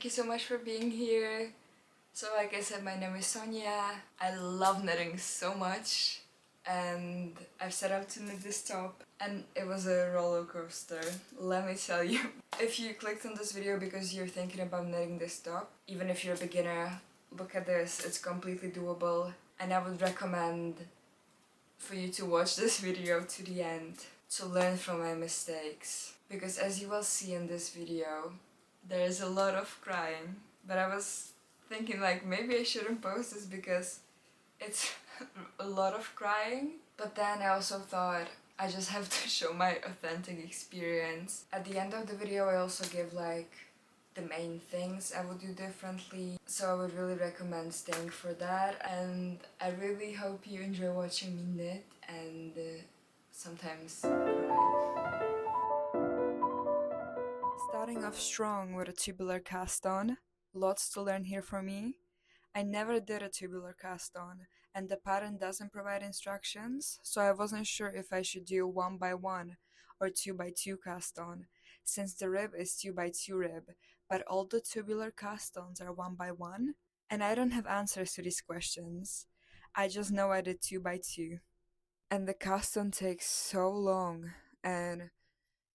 Thank you so much for being here. So like I said, my name is Sonia. I love knitting so much and I've set out to knit this top and it was a roller coaster, let me tell you. If you clicked on this video because you're thinking about knitting this top, even if you're a beginner, look at this, it's completely doable and I would recommend for you to watch this video to the end to learn from my mistakes. Because as you will see in this video, there is a lot of crying, but I was thinking like maybe I shouldn't post this because it's a lot of crying. But then I also thought I just have to show my authentic experience. At the end of the video I also give like the main things I would do differently, so I would really recommend staying for that. And I really hope you enjoy watching me knit and sometimes cry. Starting off strong with a tubular cast on, lots to learn here for me. I never did a tubular cast on, and the pattern doesn't provide instructions, so I wasn't sure if I should do 1x1 or 2x2 cast on, since the rib is 2x2 rib, but all the tubular cast ons are 1x1, and I don't have answers to these questions. I just know I did 2x2. And the cast on takes so long, and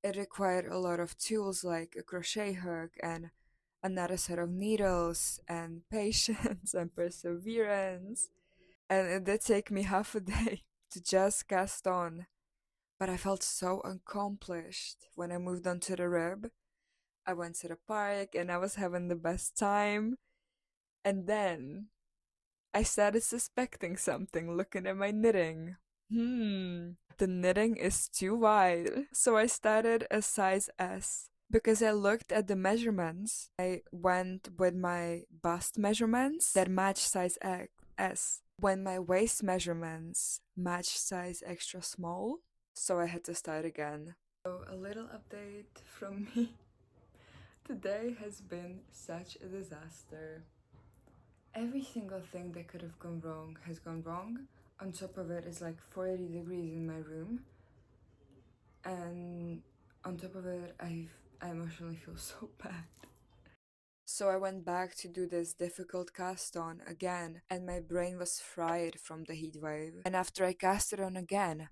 it required a lot of tools like a crochet hook and another set of needles and patience and perseverance. And it did take me half a day to just cast on. But I felt so accomplished when I moved on to the rib. I went to the park and I was having the best time. And then I started suspecting something looking at my knitting. The knitting is too wide. So I started a size S. Because I looked at the measurements, I went with my bust measurements that match size S. When my waist measurements match size extra small, so I had to start again. So a little update from me. Today has been such a disaster. Every single thing that could have gone wrong has gone wrong. On top of it, it's like 40 degrees in my room. And on top of it, I emotionally feel so bad. So I went back to do this difficult cast on again, and my brain was fried from the heat wave. And after I cast it on again,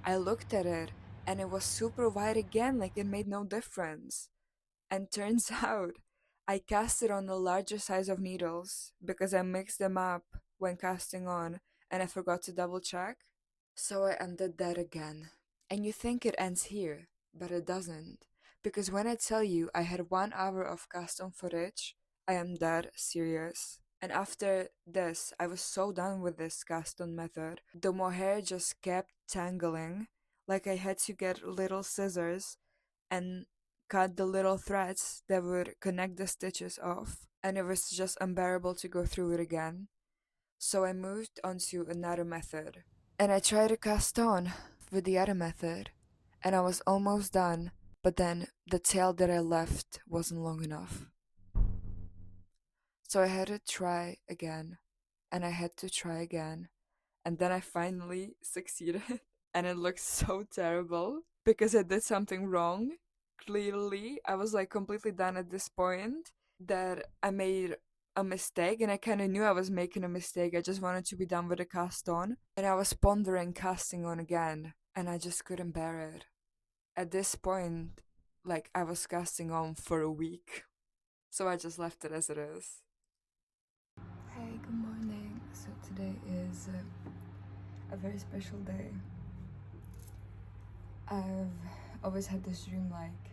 I looked at it and it was super wide again, like it made no difference. And turns out I cast it on a larger size of needles because I mixed them up when casting on and I forgot to double check. So I undid that again. And you think it ends here, but it doesn't. Because when I tell you I had 1 hour of cast on footage, I am dead serious. And after this, I was so done with this cast on method. The mohair just kept tangling, like I had to get little scissors and cut the little threads that would connect the stitches off. And it was just unbearable to go through it again. So I moved on to another method. And I tried to cast on with the other method, and I was almost done, but then the tail that I left wasn't long enough. So I had to try again, and I had to try again, and then I finally succeeded, and it looked so terrible because I did something wrong. Clearly, I was like completely done at this point that I made a mistake, and I kind of knew I was making a mistake. I just wanted to be done with the cast on, and I was pondering casting on again, and I just couldn't bear it. At this point, like I was casting on for a week, so I just left it as it is. Hey, good morning. So today is a very special day. I've always had this dream like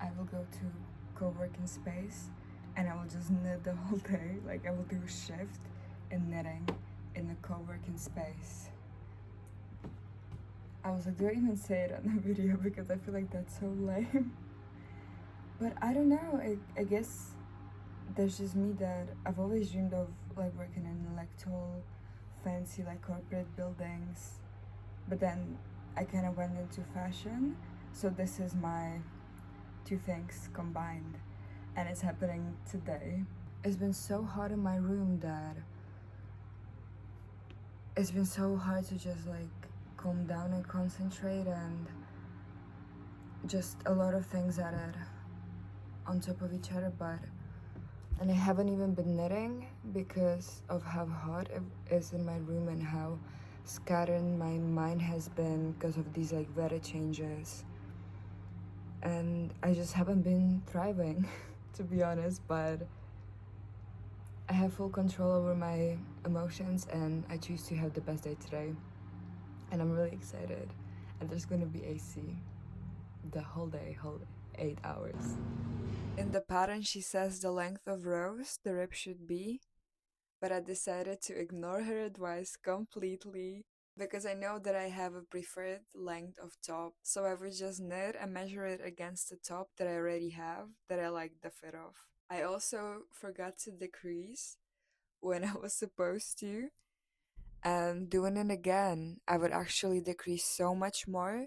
I will go to co-working space and I will just knit the whole day. Like I will do a shift in knitting in the co-working space. I was like, do I even say it on the video because I feel like that's so lame. But I don't know, I guess there's just me that I've always dreamed of like working in like tall, fancy like corporate buildings. But then I kind of went into fashion. So this is my two things combined. And it's happening today. It's been so hot in my room that it's been so hard to just like calm down and concentrate, and just a lot of things added on top of each other. But And I haven't even been knitting because of how hot it is in my room and how scattered my mind has been because of these like weather changes. And I just haven't been thriving, to be honest, but I have full control over my emotions and I choose to have the best day today. And I'm really excited. And there's gonna be AC the whole day, whole 8 hours. In the pattern, she says the length of rows the rib should be, but I decided to ignore her advice completely because I know that I have a preferred length of top, so I would just knit and measure it against the top that I already have that I like the fit of. I also forgot to decrease when I was supposed to, and doing it again, I would actually decrease so much more,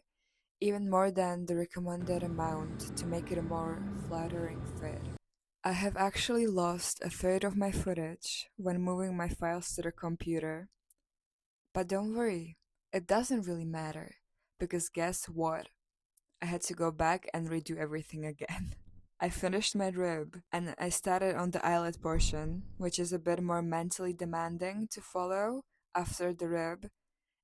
even more than the recommended amount to make it a more flattering fit. I have actually lost a third of my footage when moving my files to the computer. But don't worry, it doesn't really matter, because guess what? I had to go back and redo everything again. I finished my rib and I started on the eyelid portion, which is a bit more mentally demanding to follow after the rib,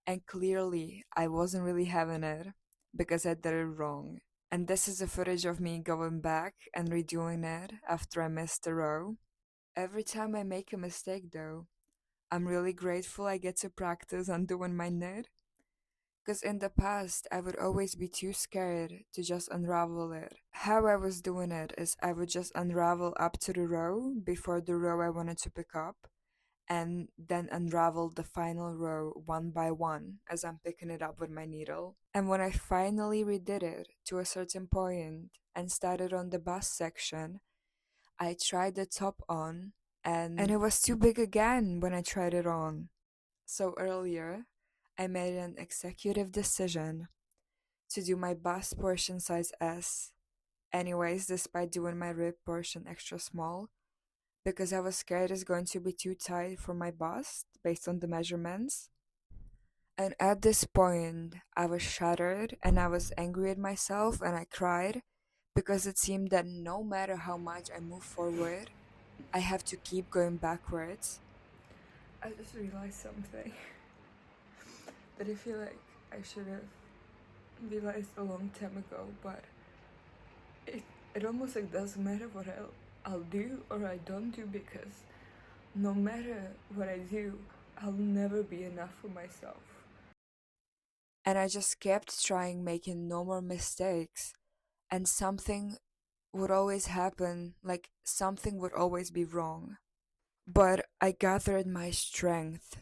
and clearly I wasn't really having it because I did it wrong. And this is a footage of me going back and redoing it after I missed a row. Every time I make a mistake though, I'm really grateful I get to practice undoing my knit. Because in the past, I would always be too scared to just unravel it. How I was doing it is I would just unravel up to the row before the row I wanted to pick up, and then unravel the final row one by one as I'm picking it up with my needle. And when I finally redid it to a certain point and started on the bust section, I tried the top on and it was too big again when I tried it on. So earlier, I made an executive decision to do my bust portion size S, anyways, despite doing my rib portion extra small, because I was scared it's going to be too tight for my bust based on the measurements. And at this point, I was shattered and I was angry at myself and I cried because it seemed that no matter how much I move forward, I have to keep going backwards. I just realized something that I feel like I should have realized a long time ago, but it, it almost like doesn't matter what I'll do or I don't do because no matter what I do, I'll never be enough for myself. And I just kept trying making no more mistakes, and something would always happen, like something would always be wrong. But I gathered my strength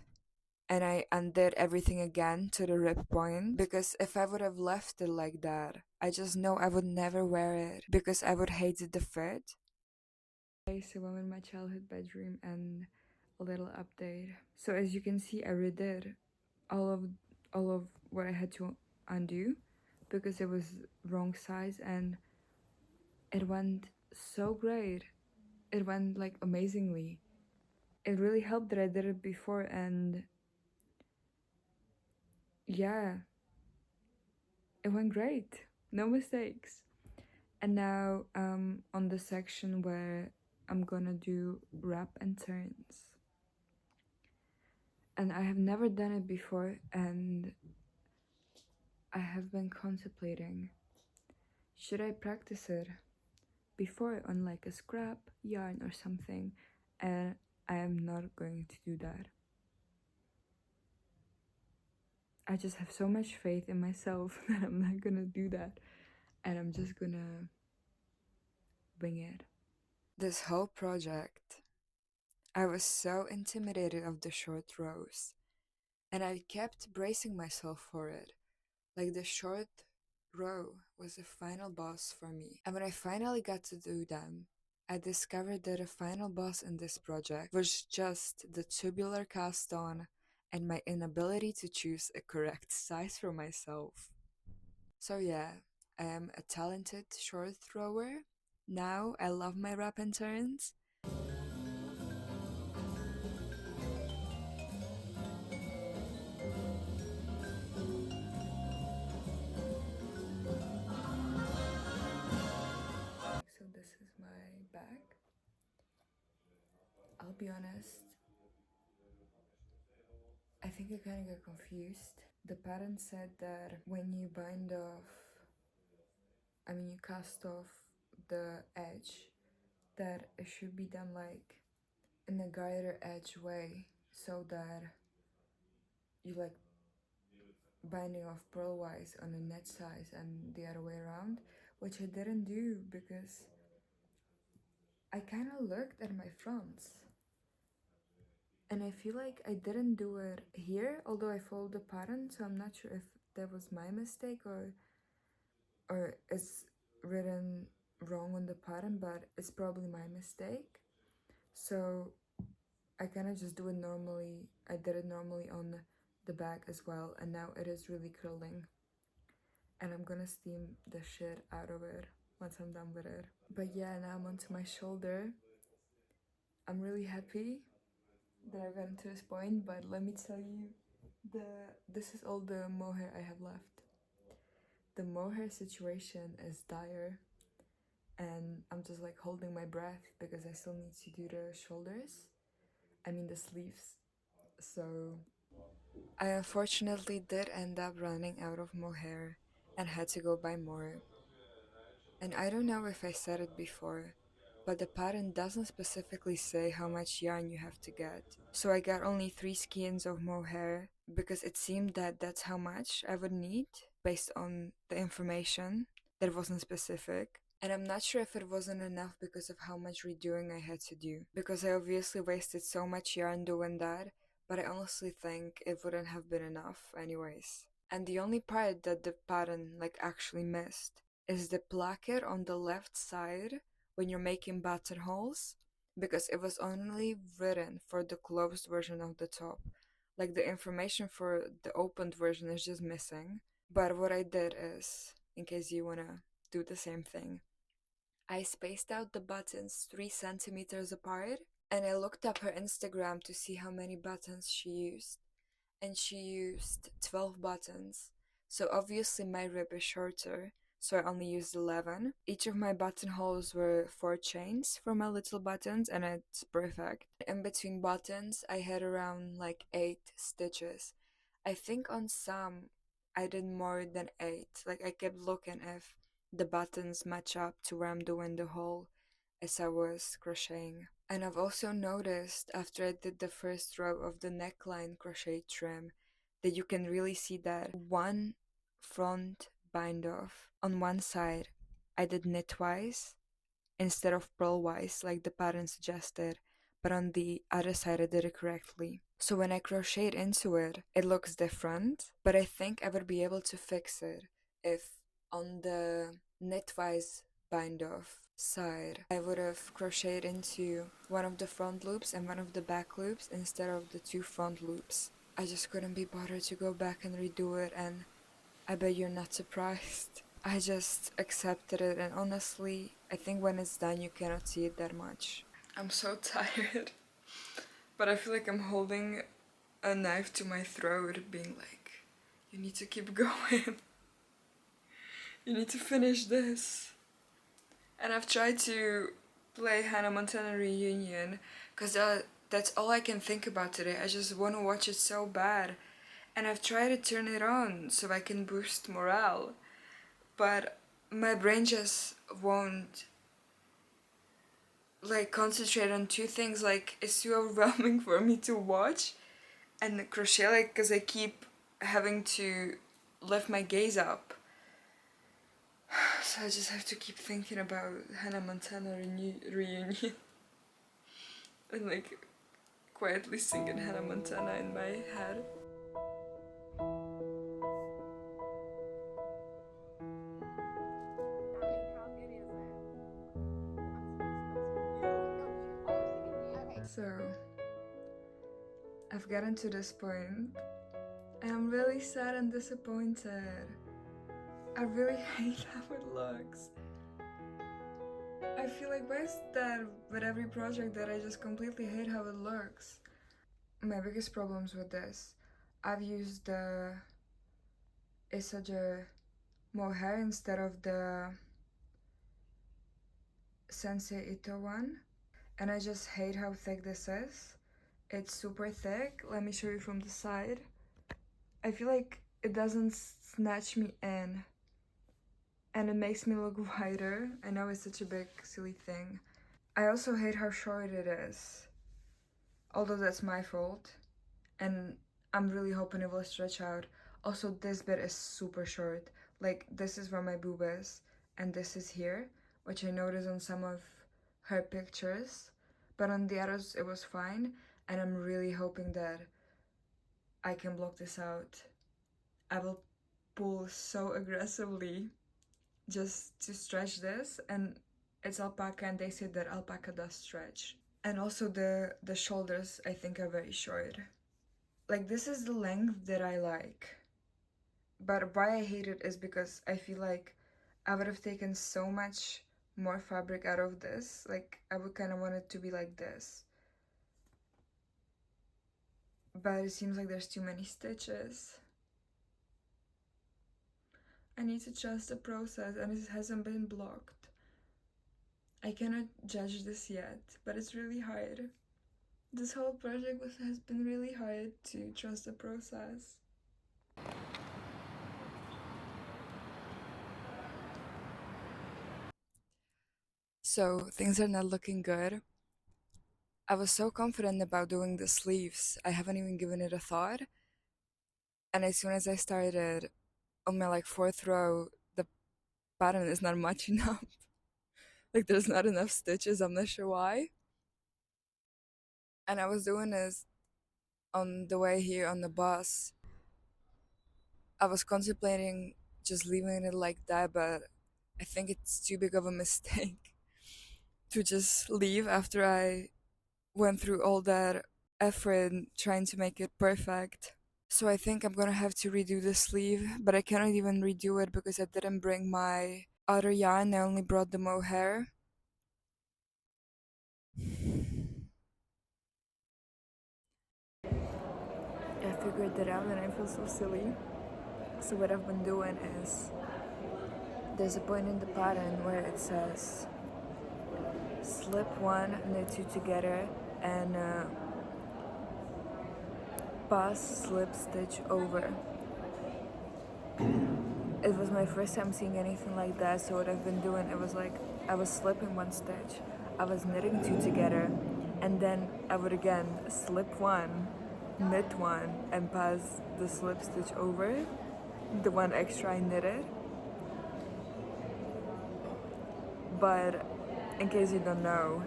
and I undid everything again to the rib point because if I would have left it like that, I just know I would never wear it because I would hate the fit. Okay, so I'm in my childhood bedroom and a little update. So as you can see, I redid all of all of what I had to undo because it was wrong size and it went so great. It went like amazingly. It really helped that I did it before and yeah, it went great. No mistakes. And now on the section where I'm gonna do wrap and turns. And I have never done it before and I have been contemplating, should I practice it before on like a scrap yarn or something, and I am not going to do that. I just have so much faith in myself that I'm not gonna do that and I'm just gonna wing it. This whole project, I was so intimidated of the short rows and I kept bracing myself for it. Like the short row was the final boss for me. And when I finally got to do them, I discovered that the final boss in this project was just the tubular cast on and my inability to choose a correct size for myself. So yeah, I am a talented short thrower. Now I love my wrap and turns. So this is my bag. be honest, I think I kind of got confused. The pattern said that when you bind off, you cast off the edge, that it should be done like in a guided edge way, so that you like binding off pearlwise on a net size and the other way around, which I didn't do because I kind of looked at my fronts and I feel like I didn't do it here, although I followed the pattern, so I'm not sure if that was my mistake or it's written wrong on the pattern, but it's probably my mistake. So I kind of just do it normally. I did it normally on the back as well, and now it is really curling. And I'm gonna steam the shit out of it once I'm done with it. But yeah, now I'm onto my shoulder. I'm really happy that I've gotten to this point, but let me tell you, this is all the mohair I have left. The mohair situation is dire, and I'm just like holding my breath because I still need to do the shoulders. The sleeves. So I unfortunately did end up running out of mohair and had to go buy more. And I don't know if I said it before, but the pattern doesn't specifically say how much yarn you have to get. So I got only 3 skeins of mohair because it seemed that that's how much I would need based on the information that wasn't specific. And I'm not sure if it wasn't enough because of how much redoing I had to do. Because I obviously wasted so much yarn doing that, but I honestly think it wouldn't have been enough anyways. And the only part that the pattern actually missed is the placket on the left side when you're making buttonholes, because it was only written for the closed version of the top. Like the information for the opened version is just missing. But what I did is, in case you wanna do the same thing, I spaced out the buttons 3 centimeters apart, and I looked up her Instagram to see how many buttons she used. And she used 12 buttons. So obviously my rib is shorter, so I only used 11. Each of my buttonholes were 4 chains for my little buttons, and it's perfect. In between buttons, I had around 8 stitches. I think on some I did more than 8. I kept looking if the buttons match up to where I'm doing the hole as I was crocheting. And I've also noticed after I did the first row of the neckline crochet trim that you can really see that one front bind off on one side I did knitwise instead of purlwise like the pattern suggested, but on the other side I did it correctly. So when I crocheted into it, it looks different, but I think I would be able to fix it if on the knitwise bind off side I would have crocheted into one of the front loops and one of the back loops instead of the 2 front loops. I just couldn't be bothered to go back and redo it, and I bet you're not surprised. I just accepted it, and honestly, I think when it's done you cannot see it that much. I'm so tired, but I feel like I'm holding a knife to my throat being like, you need to keep going. You need to finish this. And I've tried to play Hannah Montana Reunion because that's all I can think about today. I just want to watch it so bad. And I've tried to turn it on so I can boost morale. But my brain just won't concentrate on 2 things. It's too overwhelming for me to watch and crochet because I keep having to lift my gaze up. So I just have to keep thinking about Hannah Montana Reunion and quietly singing Hannah Montana in my head. So I've gotten to this point and I'm really sad and disappointed. I really hate how it looks. I feel like why is that with every project that I just completely hate how it looks? My biggest problems with this, I've used the Isager mohair instead of the Sensei Ito one. And I just hate how thick this is. It's super thick. Let me show you from the side. I feel like it doesn't snatch me in, and it makes me look wider. I know it's such a big silly thing. I also hate how short it is, although that's my fault, and I'm really hoping it will stretch out. Also, this bit is super short. Like, this is where my boob is, and this is here, which I noticed on some of her pictures, but on the others it was fine, and I'm really hoping that I can block this out. I will pull so aggressively just to stretch this, and it's alpaca, and they say that alpaca does stretch. And also the shoulders I think are very short. Like, this is the length that I like, but why I hate it is because I feel like I would have taken so much more fabric out of this. Like, I would kind of want it to be like this, but it seems like there's too many stitches. I need to trust the process, and it hasn't been blocked. I cannot judge this yet, but it's really hard. This whole project has been really hard to trust the process. So things are not looking good. I was so confident about doing the sleeves, I haven't even given it a thought. And as soon as I started on my like fourth row, the pattern is not much enough. Like, there's not enough stitches, I'm not sure why. And I was doing this on the way here on the bus. I was contemplating just leaving it like that, but I think it's too big of a mistake to just leave after I went through all that effort trying to make it perfect. So I think I'm gonna have to redo the sleeve, but I cannot even redo it because I didn't bring my other yarn, I only brought the mohair. I figured that out and I feel so silly. So what I've been doing is, there's a point in the pattern where it says slip one, knit two together, and pass slip stitch over. It was my first time seeing anything like that, so what I've been doing, it was like I was slipping one stitch, I was knitting two together, and then I would again slip one, knit one, and pass the slip stitch over, the one extra I knitted. But in case you don't know,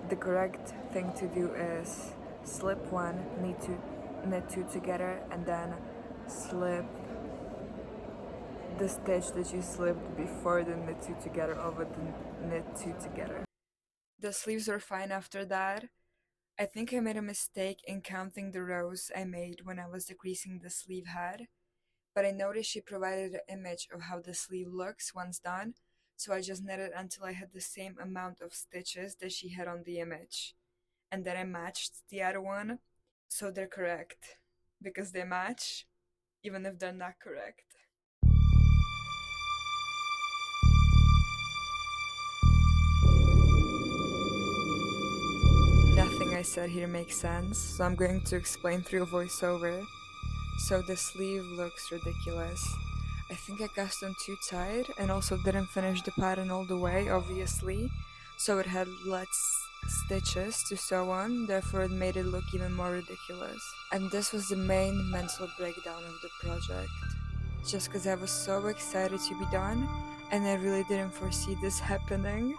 the correct thing to do is slip one, knit two together, and then slip the stitch that you slipped before the knit two together over the knit two together. The sleeves were fine after that. I think I made a mistake in counting the rows I made when I was decreasing the sleeve head, but I noticed she provided an image of how the sleeve looks once done, so I just knitted until I had the same amount of stitches that she had on the image. And then I matched the other one, so they're correct, because they match, even if they're not correct. Nothing I said here makes sense, so I'm going to explain through a voiceover. So the sleeve looks ridiculous. I think I cast on too tight and also didn't finish the pattern all the way, obviously, so it had less stitches to sew on, therefore it made it look even more ridiculous. And this was the main mental breakdown of the project. Just because I was so excited to be done, and I really didn't foresee this happening.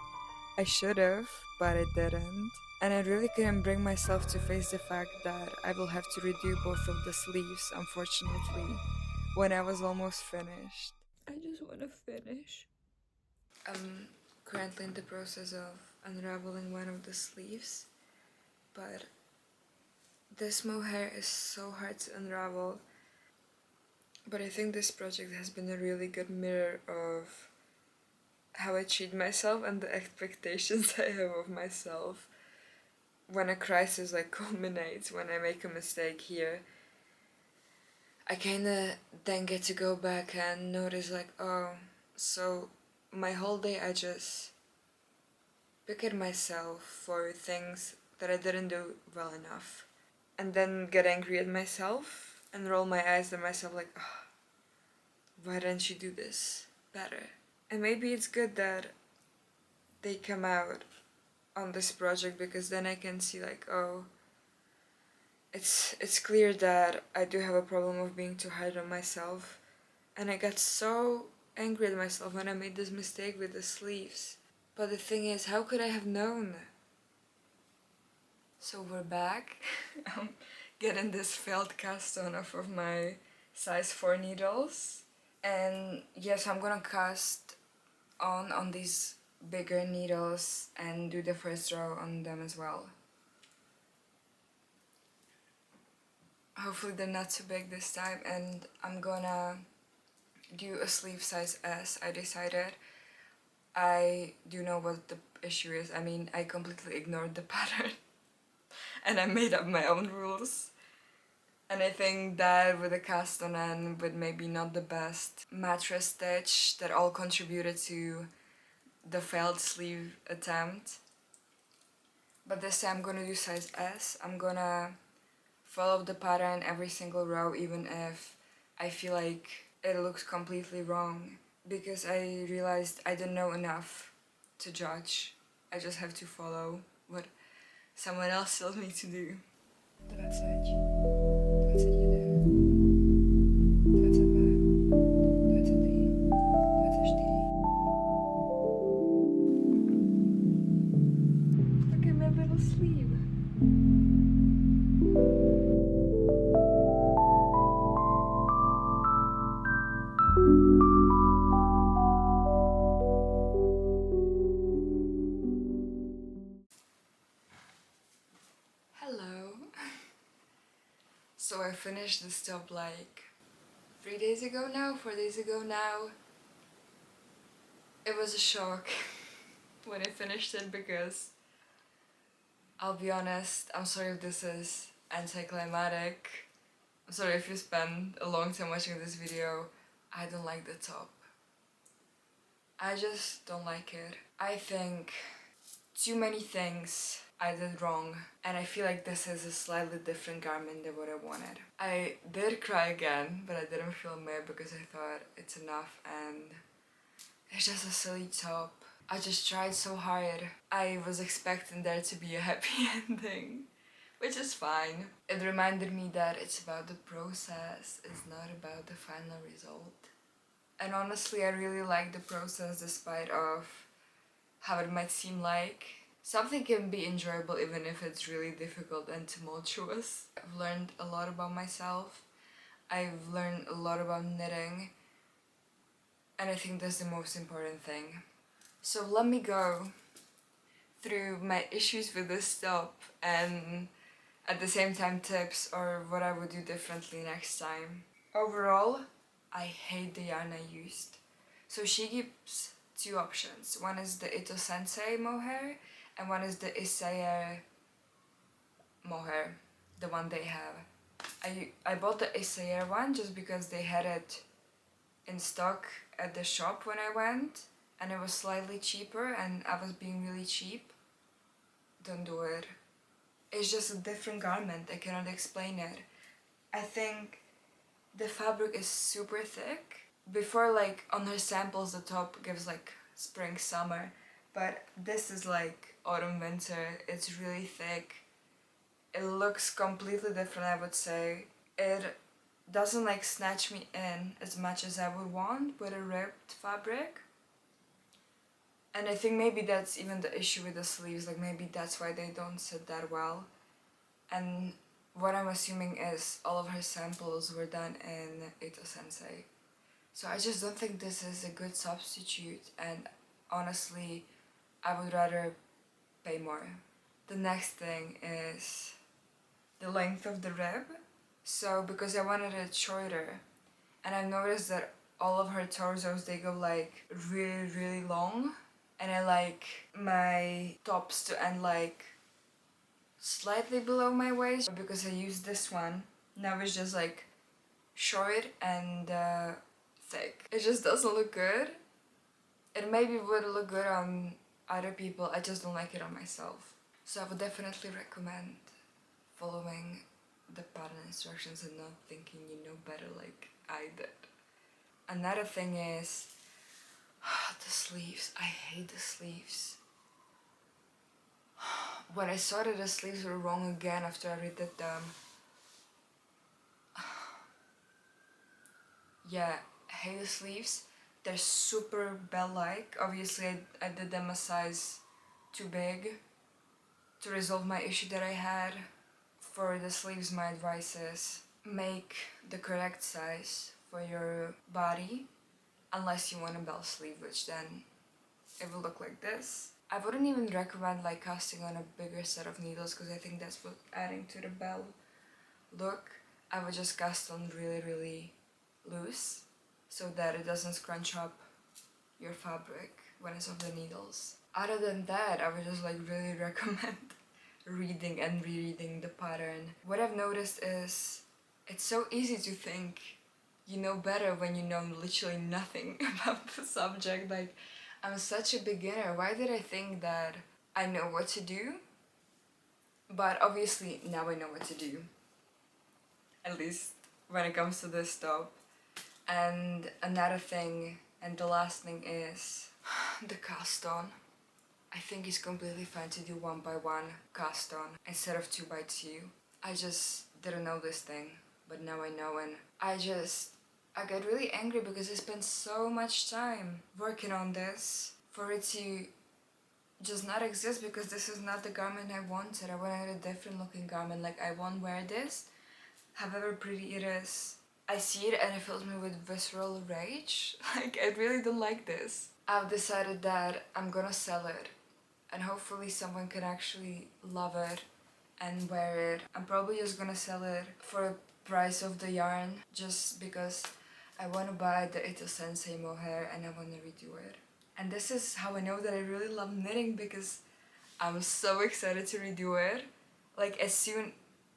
I should have, but I didn't. And I really couldn't bring myself to face the fact that I will have to redo both of the sleeves, unfortunately, when I was almost finished. I just want to finish. I'm currently in the process of unraveling one of the sleeves, but this mohair is so hard to unravel. But I think this project has been a really good mirror of how I treat myself and the expectations I have of myself. When a crisis like culminates, when I make a mistake here, I kinda then get to go back and notice like, oh, so my whole day I just pick at myself for things that I didn't do well enough, and then get angry at myself and roll my eyes at myself like, oh, why didn't you do this better? And maybe it's good that they come out on this project, because then I can see like, oh, it's clear that I do have a problem of being too hard on myself, and I got so angry at myself when I made this mistake with the sleeves. But the thing is, how could I have known? So we're back. I'm getting this felt cast on off of my size 4 needles. And yes, I'm gonna cast on these bigger needles and do the first row on them as well. Hopefully they're not too big this time, and I'm gonna do a sleeve size S. I decided. I do know what the issue is. I mean, I completely ignored the pattern and I made up my own rules. And I think that with the cast on and with maybe not the best mattress stitch, that all contributed to the failed sleeve attempt. But this time I'm gonna do size S. I'm gonna follow the pattern every single row, even if I feel like it looks completely wrong, because I realized I didn't know enough to judge. I just have to follow what someone else tells me to do. 21, 22, 23, 24. Look at my little sleeve. Hello. So I finished this top like 3 days ago now, 4 days ago now. It was a shock when I finished it, because I'll be honest, I'm sorry if this is anticlimactic. I'm sorry if you spend a long time watching this video. I don't like the top. I just don't like it. I think too many things I did wrong, and I feel like this is a slightly different garment than what I wanted. I did cry again, but I didn't film it because I thought it's enough, and it's just a silly top. I just tried so hard. I was expecting there to be a happy ending, which is fine. It reminded me that it's about the process, it's not about the final result. And honestly, I really like the process despite of how it might seem like. Something can be enjoyable even if it's really difficult and tumultuous. I've learned a lot about myself. I've learned a lot about knitting. And I think that's the most important thing. So let me go through my issues with this top, and at the same time tips or what I would do differently next time. Overall, I hate the yarn I used. So she gives two options. One is the Ito Sensei mohair and one is the Isayer mohair, the one they have. I bought the Isayer one just because they had it in stock at the shop when I went, and it was slightly cheaper and I was being really cheap. Don't do it. It's just a different garment, I cannot explain it. I think the fabric is super thick. Before, like, on her samples the top gives like spring, summer, but this is like autumn, winter. It's really thick. It looks completely different, I would say. It doesn't like snatch me in as much as I would want with a ribbed fabric. And I think maybe that's even the issue with the sleeves, like maybe that's why they don't sit that well. And what I'm assuming is all of her samples were done in Ito Sensei. So I just don't think this is a good substitute, and honestly, I would rather pay more. The next thing is the length of the rib. So because I wanted it shorter, and I've noticed that all of her torsos, they go like really long, and I like my tops to end like slightly below my waist. Because I used this one, now it's just like short and thick. It just doesn't look good. It maybe would look good on other people, I just don't like it on myself. So I would definitely recommend following the pattern instructions and not thinking you know better like I did. Another thing is the sleeves. I hate the sleeves. When I saw that the sleeves were wrong again after I redid them, yeah, I hate the sleeves. They're super bell-like. Obviously, I did them a size too big. To resolve my issue that I had for the sleeves, my advice is make the correct size for your body, unless you want a bell sleeve, which then it will look like this. I wouldn't even recommend like casting on a bigger set of needles because I think that's what adding to the bell look. I would just cast on really loose so that it doesn't scrunch up your fabric when it's off the needles. Other than that, I would just like really recommend reading and rereading the pattern. What I've noticed is it's so easy to think you know better when you know literally nothing about the subject. Like, I'm such a beginner. Why did I think that I know what to do? But obviously now I know what to do. At least when it comes to this top. And another thing, and the last thing is the cast on. I think it's completely fine to do 1x1 cast on instead of 2x2. I just didn't know this thing, but now I know, and I get really angry because I spent so much time working on this for it to just not exist, because this is not the garment I wanted. I wanted a different looking garment. Like, I won't wear this, however pretty it is. I see it and it fills me with visceral rage. Like, I really don't like this. I've decided that I'm gonna sell it, and hopefully someone can actually love it and wear it. I'm probably just gonna sell it for the price of the yarn, just because I want to buy the Ito Sensei mohair and I want to redo it. And this is how I know that I really love knitting, because I'm so excited to redo it. Like, as soon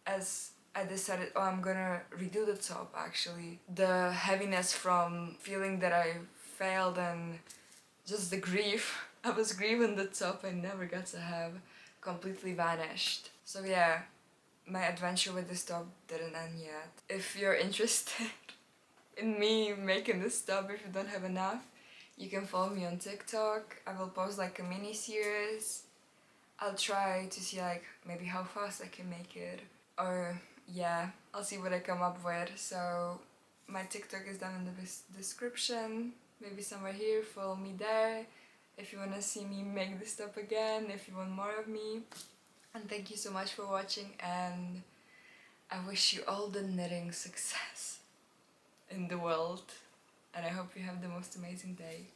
as I decided, oh, I'm gonna redo the top, actually, the heaviness from feeling that I failed and just the grief I was grieving the top I never got to have completely vanished. So yeah, my adventure with this top didn't end yet. If you're interested in me making this top, if you don't have enough, you can follow me on TikTok. I will post like a mini series. I'll try to see like maybe how fast I can make it, or yeah, I'll see what I come up with. So my TikTok is down in the description, maybe somewhere here. Follow me there if you want to see me make this top again, if you want more of me. And thank you so much for watching, and I wish you all the knitting success in the world, and I hope you have the most amazing day.